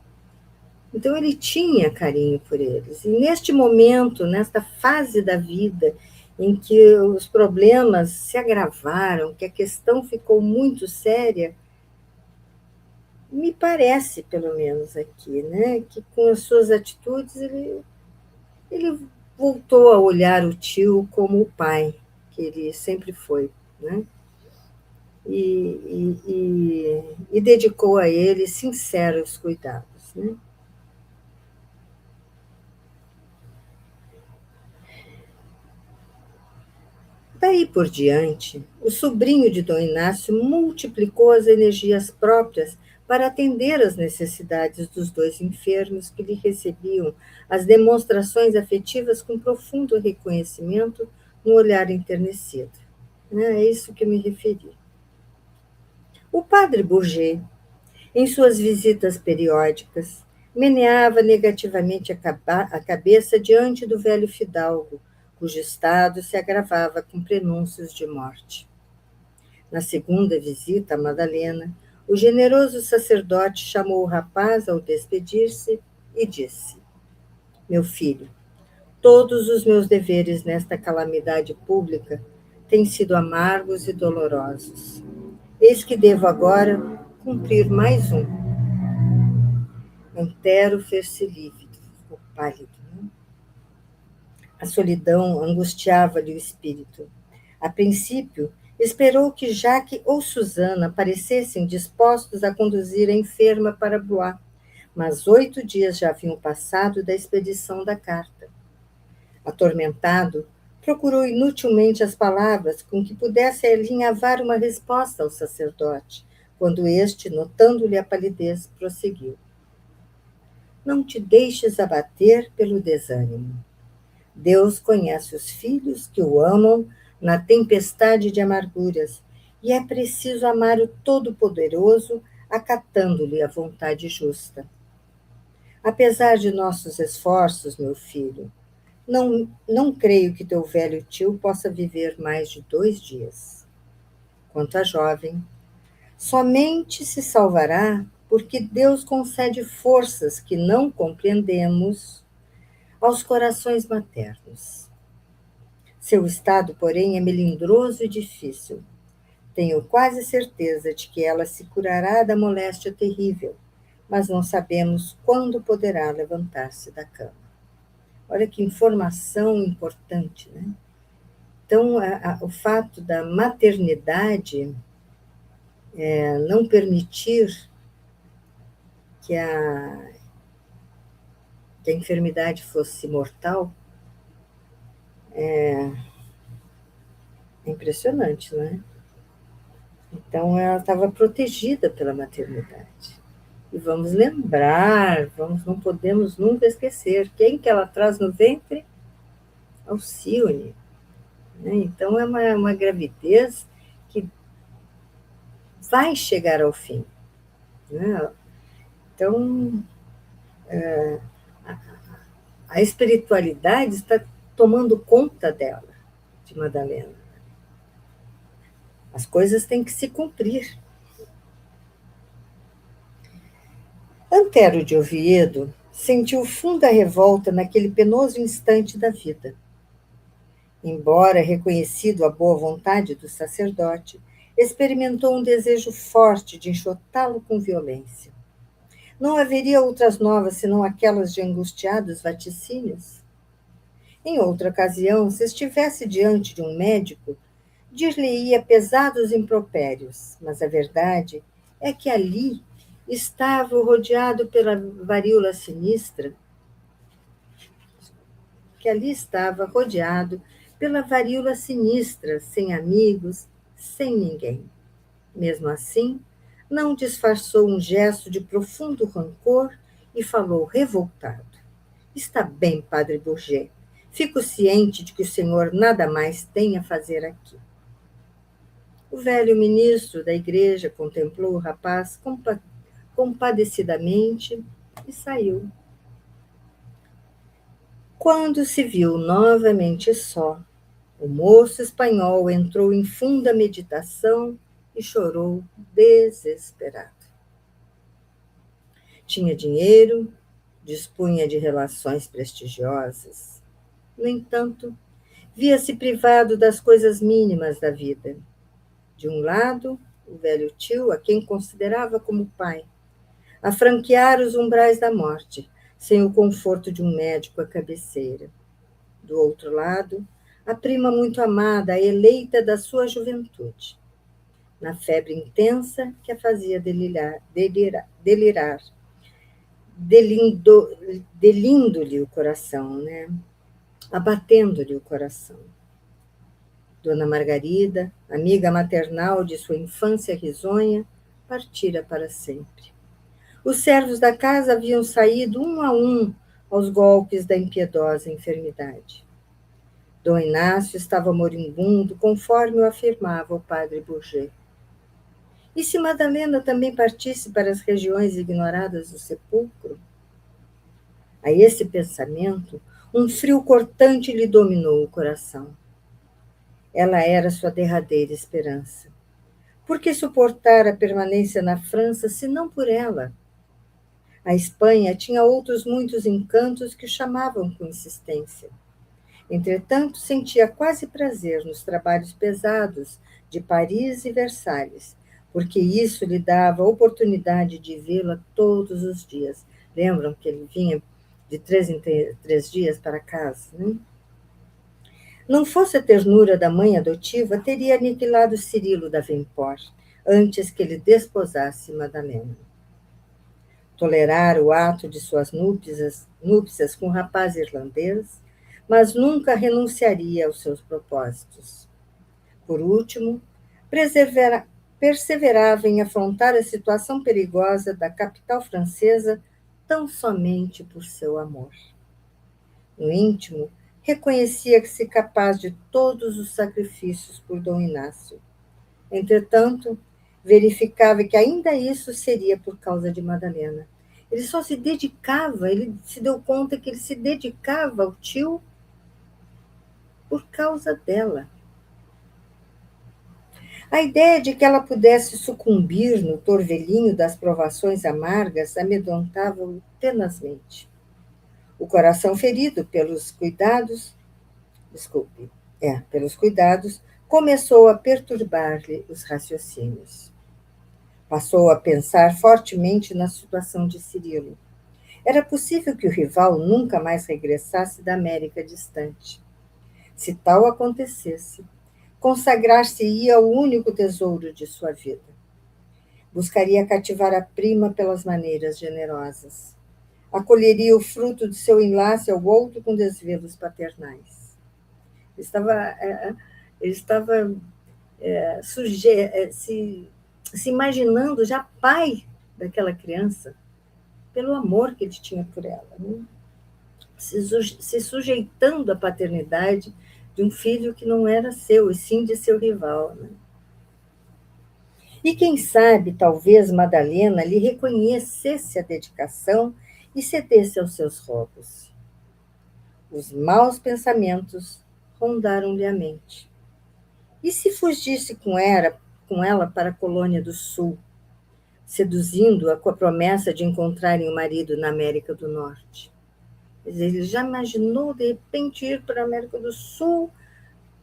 Então ele tinha carinho por eles. E neste momento, nesta fase da vida em que os problemas se agravaram, que a questão ficou muito séria, me parece, pelo menos aqui, né, que com as suas atitudes ele voltou a olhar o tio como o pai que ele sempre foi, né? E dedicou a ele sinceros cuidados, né? Daí por diante, o sobrinho de Dom Inácio multiplicou as energias próprias para atender às necessidades dos dois enfermos que lhe recebiam as demonstrações afetivas com profundo reconhecimento no olhar enternecido. É isso que me referi. O padre Bourget, em suas visitas periódicas, meneava negativamente a cabeça diante do velho fidalgo, cujo estado se agravava com prenúncios de morte. Na segunda visita a Madalena, o generoso sacerdote chamou o rapaz ao despedir-se e disse: Meu filho, todos os meus deveres nesta calamidade pública têm sido amargos e dolorosos. Eis que devo agora cumprir mais um. Antero fez-se lívido, ficou pálido. Né? A solidão angustiava-lhe o espírito. A princípio, esperou que Jacques ou Susana parecessem dispostos a conduzir a enferma para Blois, mas 8 dias já haviam passado da expedição da carta. Atormentado, procurou inutilmente as palavras com que pudesse alinhavar uma resposta ao sacerdote, quando este, notando-lhe a palidez, prosseguiu: Não te deixes abater pelo desânimo. Deus conhece os filhos que o amam na tempestade de amarguras, e é preciso amar o Todo-Poderoso, acatando-lhe a vontade justa. Apesar de nossos esforços, meu filho, não creio que teu velho tio possa viver mais de 2 dias. Quanto à jovem, somente se salvará porque Deus concede forças que não compreendemos aos corações maternos. Seu estado, porém, é melindroso e difícil. Tenho quase certeza de que ela se curará da moléstia terrível, mas não sabemos quando poderá levantar-se da cama. Olha que informação importante, né? Então, o fato da maternidade não permitir que que a enfermidade fosse mortal é impressionante, né? Então, ela estava protegida pela maternidade. E vamos lembrar, não podemos nunca esquecer, quem que ela traz no ventre? Alcione. Né? Então, é uma gravidez que vai chegar ao fim. Né? Então, a espiritualidade está tomando conta dela, de Madalena. As coisas têm que se cumprir. Antero de Oviedo sentiu funda revolta naquele penoso instante da vida. Embora reconhecido a boa vontade do sacerdote, experimentou um desejo forte de enxotá-lo com violência. Não haveria outras novas senão aquelas de angustiados vaticínios? Em outra ocasião, se estivesse diante de um médico, dir-lhe-ia pesados impropérios, mas a verdade é que ali estava rodeado pela varíola sinistra, sem amigos, sem ninguém. Mesmo assim, não disfarçou um gesto de profundo rancor e falou revoltado: Está bem, padre Bourget. Fico ciente de que o senhor nada mais tem a fazer aqui. O velho ministro da igreja contemplou o rapaz compadecidamente e saiu. Quando se viu novamente só, o moço espanhol entrou em funda meditação e chorou desesperado. Tinha dinheiro, dispunha de relações prestigiosas. No entanto, via-se privado das coisas mínimas da vida. De um lado, o velho tio, a quem considerava como pai, a franquear os umbrais da morte, sem o conforto de um médico à cabeceira. Do outro lado, a prima muito amada, a eleita da sua juventude, na febre intensa que a fazia delirar, delindo-lhe o coração, né? Abatendo-lhe o coração. Dona Margarida, amiga maternal de sua infância risonha, partira para sempre. Os servos da casa haviam saído um a um aos golpes da impiedosa enfermidade. Dom Inácio estava moribundo, conforme o afirmava o padre Bourget. E se Madalena também partisse para as regiões ignoradas do sepulcro? A esse pensamento, um frio cortante lhe dominou o coração. Ela era sua derradeira esperança. Por que suportar a permanência na França, se não por ela? A Espanha tinha outros muitos encantos que o chamavam com insistência. Entretanto, sentia quase prazer nos trabalhos pesados de Paris e Versalhes, porque isso lhe dava a oportunidade de vê-la todos os dias. Lembram que ele vinha de 3 em 3 dias para casa, né? Não fosse a ternura da mãe adotiva, teria aniquilado Cirilo Davenport antes que ele desposasse Madalena. Tolerara o ato de suas núpcias com o rapaz irlandês, mas nunca renunciaria aos seus propósitos. Por último, perseverava em afrontar a situação perigosa da capital francesa tão somente por seu amor. No íntimo, reconhecia-se capaz de todos os sacrifícios por Dom Inácio. Entretanto, verificava que ainda isso seria por causa de Madalena. Ele só se dedicava, ele se deu conta que ele se dedicava ao tio por causa dela. A ideia de que ela pudesse sucumbir no torvelinho das provações amargas amedrontava-o tenazmente. O coração ferido pelos cuidados, começou a perturbar-lhe os raciocínios. Passou a pensar fortemente na situação de Cirilo. Era possível que o rival nunca mais regressasse da América distante. Se tal acontecesse, consagrar-se-ia ao único tesouro de sua vida. Buscaria cativar a prima pelas maneiras generosas. Acolheria o fruto de seu enlace ao outro com desvelos paternais. Ele estava se imaginando já pai daquela criança, pelo amor que ele tinha por ela, né? Se sujeitando à paternidade de um filho que não era seu, e sim de seu rival. Né? E quem sabe, talvez Madalena lhe reconhecesse a dedicação e cedesse aos seus rogos. Os maus pensamentos rondaram-lhe a mente. E se fugisse com ela para a colônia do Sul, seduzindo-a com a promessa de encontrarem o marido na América do Norte? Ele já imaginou, de repente, ir para a América do Sul,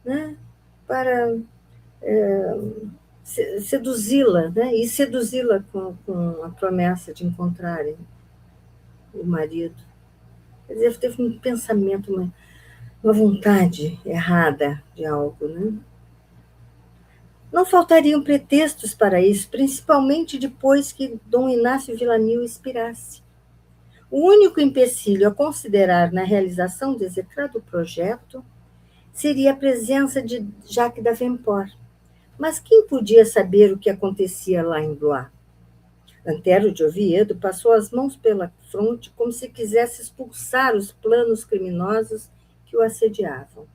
né, para seduzi-la, né, e seduzi-la com a promessa de encontrarem o marido. Quer dizer, teve um pensamento, uma vontade errada de algo. Né? Não faltariam pretextos para isso, principalmente depois que Dom Inácio Villamil expirasse. O único empecilho a considerar na realização do execrado projeto seria a presença de Jacques Davenport. Mas quem podia saber o que acontecia lá em Blois? Antero de Oviedo passou as mãos pela fronte como se quisesse expulsar os planos criminosos que o assediavam.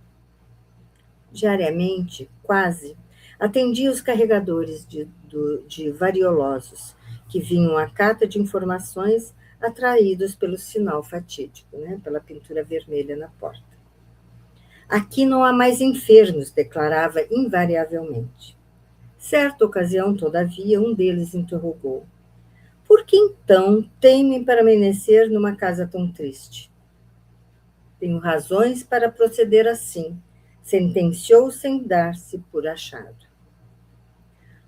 Diariamente, quase, atendia os carregadores de variolosos, que vinham à cata de informações atraídos pelo sinal fatídico, né, pela pintura vermelha na porta. Aqui não há mais enfermos, declarava invariavelmente. Certa ocasião, todavia, um deles interrogou: por que então temem permanecer numa casa tão triste? Tenho razões para proceder assim, sentenciou sem dar-se por achado.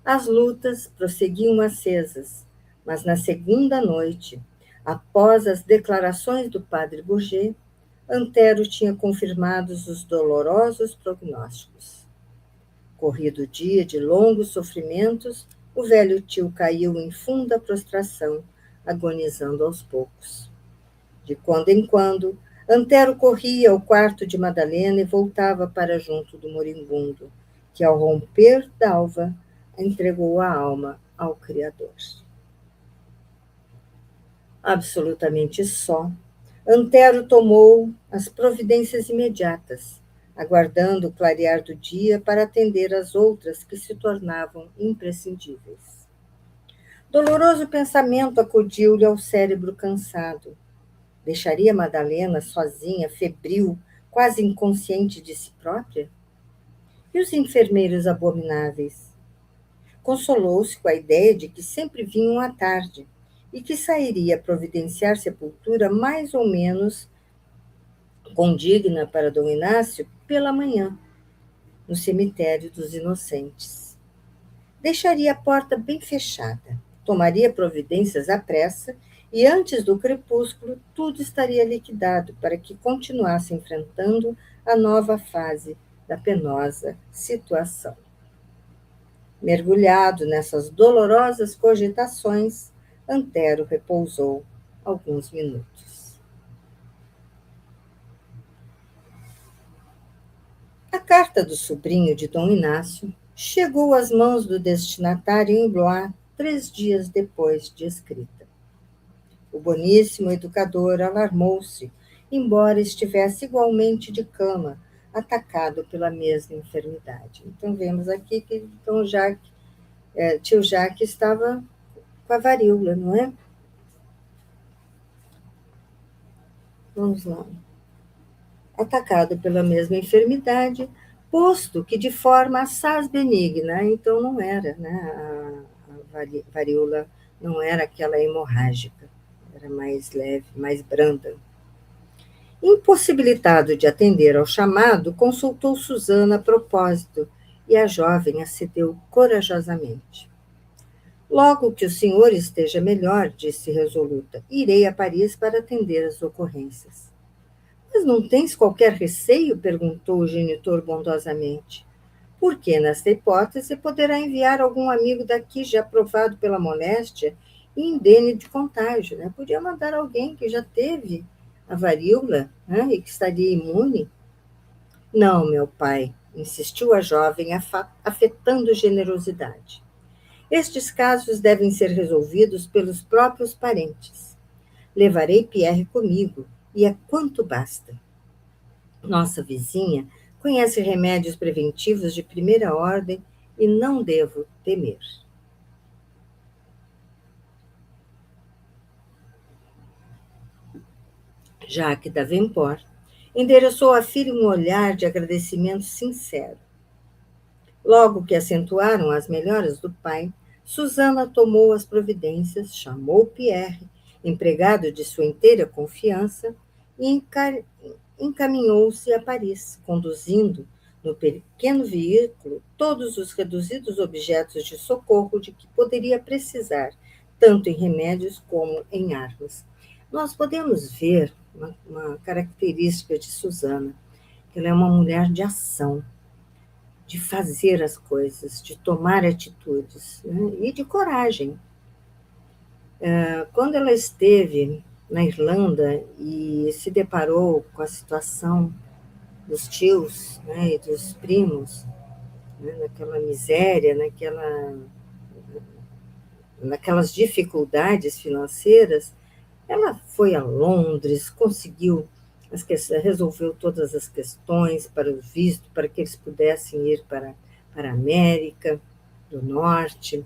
As lutas prosseguiam acesas, mas na segunda noite, após as declarações do padre Bourget, Antero tinha confirmado os dolorosos prognósticos. Corrido o dia de longos sofrimentos, o velho tio caiu em funda prostração, agonizando aos poucos. De quando em quando, Antero corria ao quarto de Madalena e voltava para junto do moribundo, que ao romper d'alva entregou a alma ao Criador. Absolutamente só, Antero tomou as providências imediatas, aguardando o clarear do dia para atender às outras que se tornavam imprescindíveis. Doloroso pensamento acudiu-lhe ao cérebro cansado. Deixaria Madalena sozinha, febril, quase inconsciente de si própria? E os enfermeiros abomináveis? Consolou-se com a ideia de que sempre vinham à tarde e que sairia a providenciar sepultura mais ou menos condigna para Dom Inácio pela manhã, no cemitério dos Inocentes. Deixaria a porta bem fechada, tomaria providências à pressa e antes do crepúsculo tudo estaria liquidado para que continuasse enfrentando a nova fase da penosa situação. Mergulhado nessas dolorosas cogitações, Antero repousou alguns minutos. A carta do sobrinho de Dom Inácio chegou às mãos do destinatário em Blois 3 dias depois de escrita. O boníssimo educador alarmou-se, embora estivesse igualmente de cama, atacado pela mesma enfermidade. Então, vemos aqui que tio Jacques estava com a varíola, não é? Vamos lá. Atacado pela mesma enfermidade, posto que de forma assaz benigna, então não era, né? A varíola não era aquela hemorrágica, era mais leve, mais branda. Impossibilitado de atender ao chamado, consultou Susana a propósito, e a jovem acedeu corajosamente. Logo que o senhor esteja melhor, disse resoluta, irei a Paris para atender as ocorrências. Mas não tens qualquer receio? Perguntou o genitor bondosamente. Porque, nesta hipótese, poderá enviar algum amigo daqui já provado pela moléstia e indene de contágio. Né? Podia mandar alguém que já teve a varíola, né, e que estaria imune. Não, meu pai, insistiu a jovem, afetando generosidade. Estes casos devem ser resolvidos pelos próprios parentes. Levarei Pierre comigo, e é quanto basta. Nossa vizinha conhece remédios preventivos de primeira ordem e não devo temer. Jacques Davenport endereçou à filha um olhar de agradecimento sincero. Logo que acentuaram as melhoras do pai, Susana tomou as providências, chamou Pierre, empregado de sua inteira confiança, e encaminhou-se a Paris, conduzindo no pequeno veículo todos os reduzidos objetos de socorro de que poderia precisar, tanto em remédios como em armas. Nós podemos ver uma característica de Susana, que ela é uma mulher de ação, de fazer as coisas, de tomar atitudes, né? E de coragem. Quando ela esteve na Irlanda e se deparou com a situação dos tios, né, e dos primos, né, naquela miséria, naquelas dificuldades financeiras, ela foi a Londres, conseguiu resolveu todas as questões para o visto, para que eles pudessem ir para a América do Norte,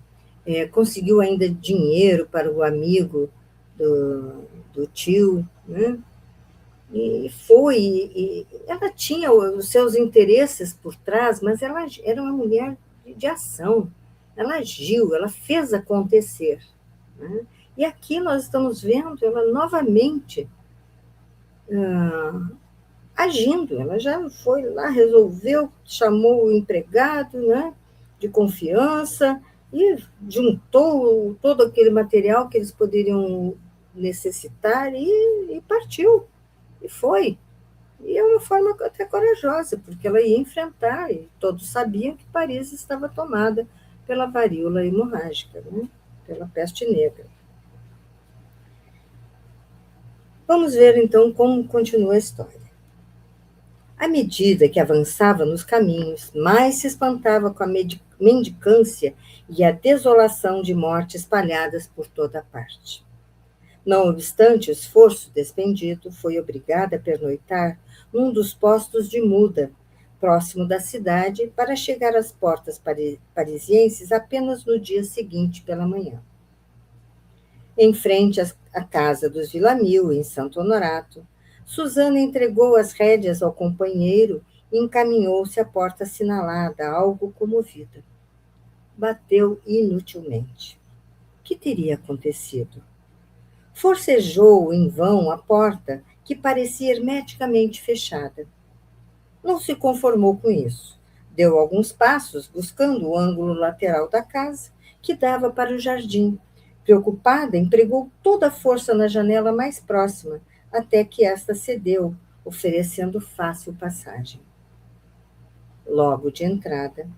conseguiu ainda dinheiro para o amigo do tio, né? E ela tinha os seus interesses por trás, mas ela era uma mulher de ação. Ela agiu, ela fez acontecer. Né? E aqui nós estamos vendo ela novamente agindo. Ela já foi lá, resolveu, chamou o empregado, né, de confiança e juntou todo aquele material que eles poderiam necessitar e partiu. E foi. E é uma forma até corajosa, porque ela ia enfrentar, e todos sabiam que Paris estava tomada pela varíola hemorrágica, né? Pela peste negra. Vamos ver, então, como continua a história. À medida que avançava nos caminhos, mais se espantava com a mendicância e a desolação de morte espalhadas por toda a parte. Não obstante o esforço despendido, foi obrigada a pernoitar num dos postos de muda, próximo da cidade, para chegar às portas parisienses apenas no dia seguinte pela manhã. Em frente à casa dos Villamil, em Santo Honorato, Susana entregou as rédeas ao companheiro e encaminhou-se à porta assinalada, algo comovida. Bateu inutilmente. O que teria acontecido? Forcejou em vão a porta, que parecia hermeticamente fechada. Não se conformou com isso. Deu alguns passos, buscando o ângulo lateral da casa, que dava para o jardim. Preocupada, empregou toda a força na janela mais próxima, até que esta cedeu, oferecendo fácil passagem. Logo de entrada,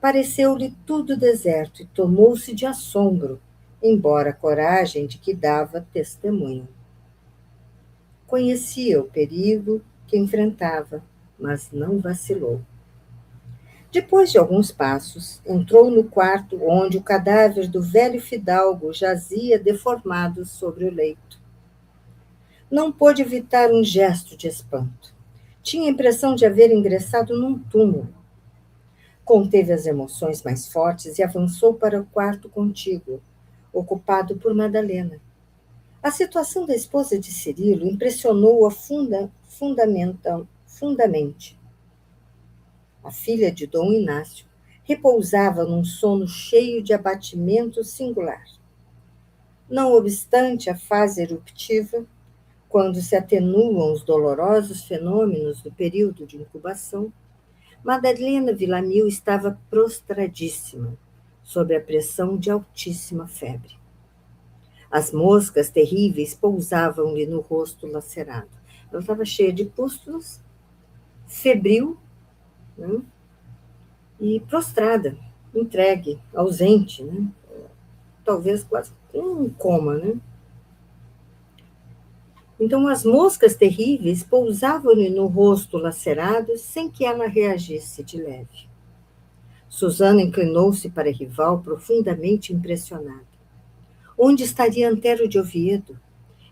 pareceu-lhe tudo deserto e tomou-se de assombro, embora a coragem de que dava testemunho. Conhecia o perigo que enfrentava, mas não vacilou. Depois de alguns passos, entrou no quarto onde o cadáver do velho fidalgo jazia deformado sobre o leito. Não pôde evitar um gesto de espanto. Tinha a impressão de haver ingressado num túmulo. Conteve as emoções mais fortes e avançou para o quarto contíguo, ocupado por Madalena. A situação da esposa de Cirilo impressionou-a fundamente. A filha de Dom Inácio repousava num sono cheio de abatimento singular. Não obstante a fase eruptiva, quando se atenuam os dolorosos fenômenos do período de incubação, Madalena Villamil estava prostradíssima, sob a pressão de altíssima febre. As moscas terríveis pousavam-lhe no rosto lacerado. Ela estava cheia de pústulas, febril, né, e prostrada, entregue, ausente, né, talvez quase um coma. Né? Então, as moscas terríveis pousavam-lhe no rosto lacerado sem que ela reagisse de leve. Susana inclinou-se para a rival, profundamente impressionada. Onde estaria Antero de Oviedo?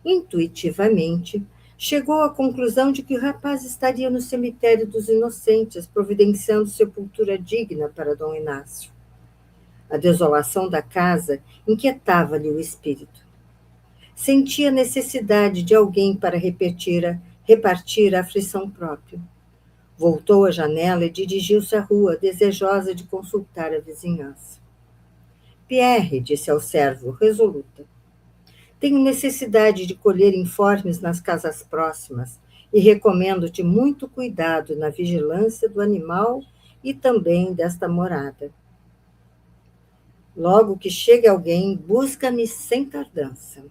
Intuitivamente, chegou à conclusão de que o rapaz estaria no cemitério dos Inocentes, providenciando sepultura digna para Dom Inácio. A desolação da casa inquietava-lhe o espírito. Sentia necessidade de alguém para repartir a aflição própria. Voltou à janela e dirigiu-se à rua, desejosa de consultar a vizinhança. Pierre, disse ao servo, resoluta. Tenho necessidade de colher informes nas casas próximas e recomendo-te muito cuidado na vigilância do animal e também desta morada. Logo que chegue alguém, busca-me sem tardança.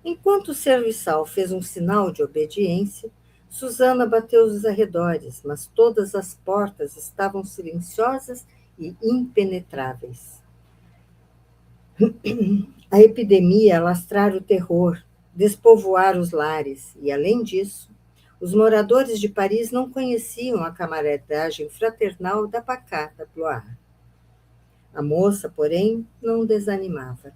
Enquanto o serviçal fez um sinal de obediência, Susana bateu os arredores, mas todas as portas estavam silenciosas e impenetráveis. A epidemia alastrara o terror, despovoara os lares, e, além disso, os moradores de Paris não conheciam a camaradagem fraternal da pacata Blois. A moça, porém, não desanimava.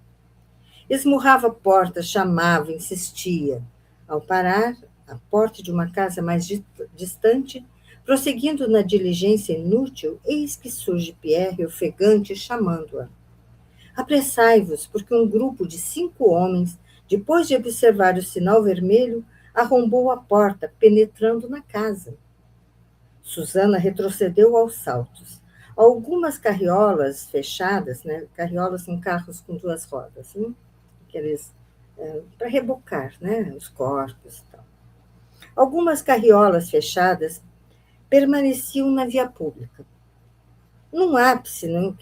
Esmurrava portas, chamava, insistia. Ao parar, à porta de uma casa mais distante, prosseguindo na diligência inútil, eis que surge Pierre, ofegante, chamando-a. Apressai-vos, porque um grupo de 5 homens, depois de observar o sinal vermelho, arrombou a porta, penetrando na casa. Susana retrocedeu aos saltos. Algumas carriolas fechadas, né? Carriolas são carros com 2 rodas, né? Aqueles para rebocar, né? Os corpos e tal. Algumas carriolas fechadas permaneciam na via pública. Num ápice, num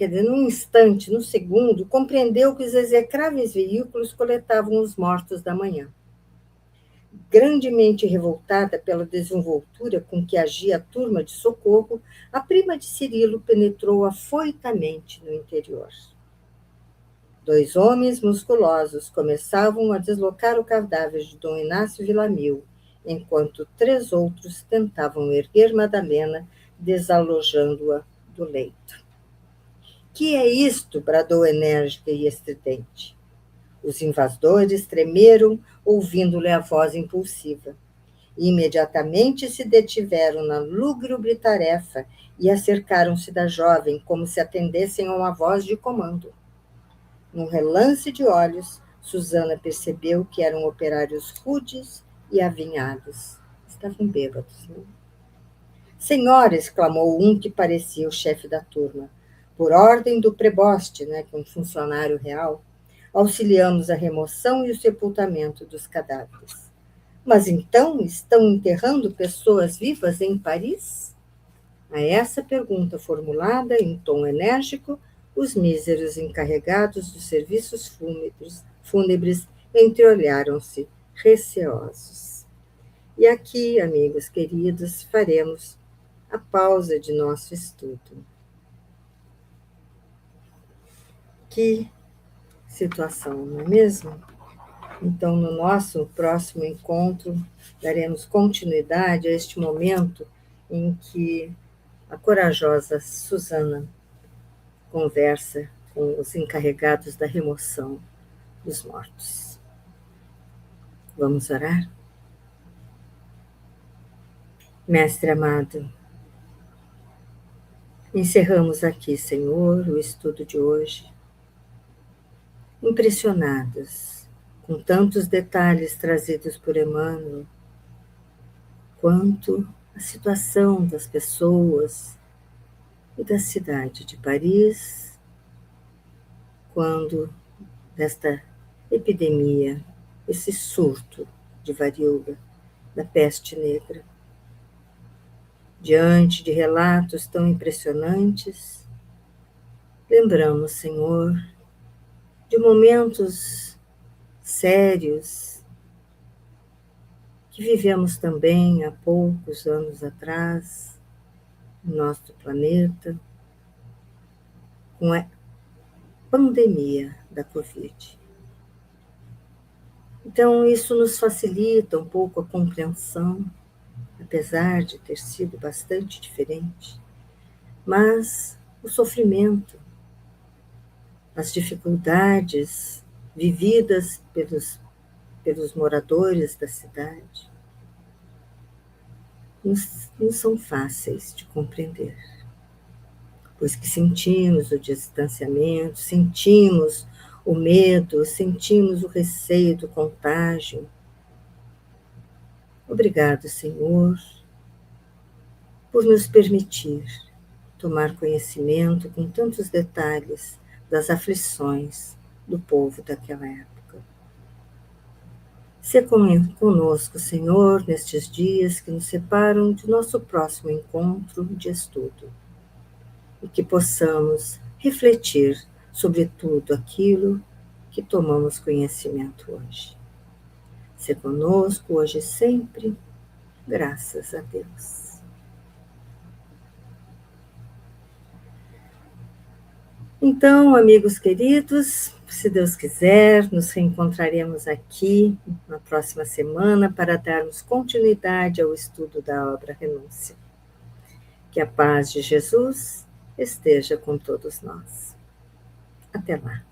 instante, num segundo, compreendeu que os execráveis veículos coletavam os mortos da manhã. Grandemente revoltada pela desenvoltura com que agia a turma de socorro, a prima de Cirilo penetrou afoitamente no interior. 2 homens musculosos começavam a deslocar o cadáver de Dom Inácio Villamil, enquanto 3 outros tentavam erguer Madalena, desalojando-a do leito. Que é isto? Bradou enérgica e estridente. Os invasores tremeram, ouvindo-lhe a voz impulsiva. Imediatamente se detiveram na lúgubre tarefa e acercaram-se da jovem, como se atendessem a uma voz de comando. Num relance de olhos, Susana percebeu que eram operários rudes e avinhados. Estavam bêbados, né? Senhora, exclamou um que parecia o chefe da turma, por ordem do preboste, né, que é um funcionário real, auxiliamos a remoção e o sepultamento dos cadáveres. Mas então estão enterrando pessoas vivas em Paris? A essa pergunta formulada em tom enérgico, os míseros encarregados dos serviços fúnebres entreolharam-se, receosos. E aqui, amigos queridos, faremos a pausa de nosso estudo. Que situação, não é mesmo? Então, no nosso próximo encontro, daremos continuidade a este momento em que a corajosa Susana conversa com os encarregados da remoção dos mortos. Vamos orar? Mestre amado, encerramos aqui, Senhor, o estudo de hoje, impressionados com tantos detalhes trazidos por Emmanuel, quanto a situação das pessoas e da cidade de Paris, quando desta epidemia, esse surto de varíola, da peste negra. Diante de relatos tão impressionantes, lembramos, Senhor, de momentos sérios que vivemos também há poucos anos atrás, no nosso planeta, com a pandemia da Covid. Então, isso nos facilita um pouco a compreensão, apesar de ter sido bastante diferente, mas o sofrimento, as dificuldades vividas pelos moradores da cidade, não são fáceis de compreender, pois que sentimos o distanciamento, sentimos o medo, sentimos o receio do contágio. Obrigado, Senhor, por nos permitir tomar conhecimento com tantos detalhes das aflições do povo daquela época. Se conosco, Senhor, nestes dias que nos separam de nosso próximo encontro de estudo, e que possamos refletir sobre tudo aquilo que tomamos conhecimento hoje. Se conosco hoje e sempre, graças a Deus. Então, amigos queridos, se Deus quiser, nos reencontraremos aqui na próxima semana para darmos continuidade ao estudo da obra Renúncia. Que a paz de Jesus esteja com todos nós. Até lá.